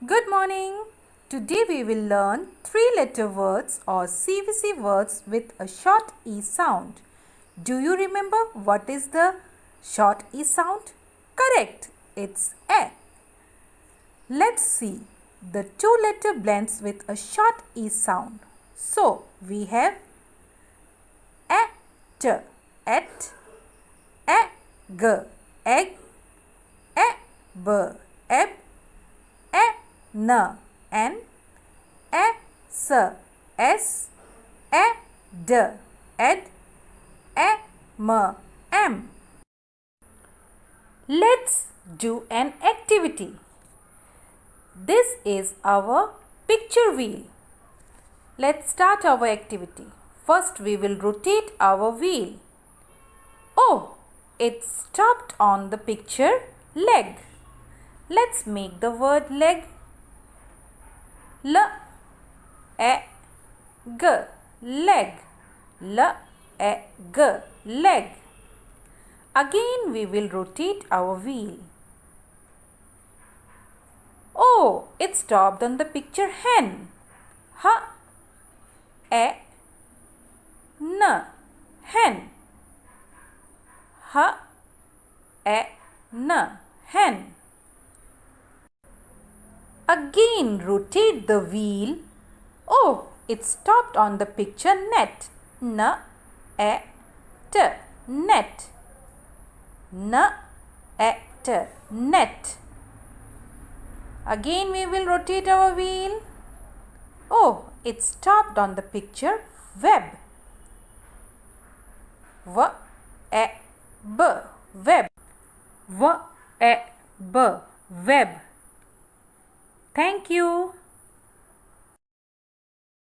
Good morning. Today we will learn three-letter words or CVC words with a short E sound. Do you remember what is the short E sound? Correct. It's A. Let's see the two-letter blends with a short E sound. So we have at, egg, egg, b, eb, n, n, s, s, d, ed, m. Let's do an activity. This is our picture wheel. Let's start our activity. First we will rotate our wheel. Oh, it stopped on the picture leg. Let's make the word leg. L, e, g, leg. L, e, g, leg. Again we will rotate our wheel. Oh, it stopped on the picture hen. H, e, n, hen. H, e, n, hen. Again rotate the wheel. Oh, it stopped on the picture net. N, e, t, net. N, e, t, net. Again we will rotate our wheel. Oh, it stopped on the picture web. V, e, b, web. V, e, b, web. Thank you.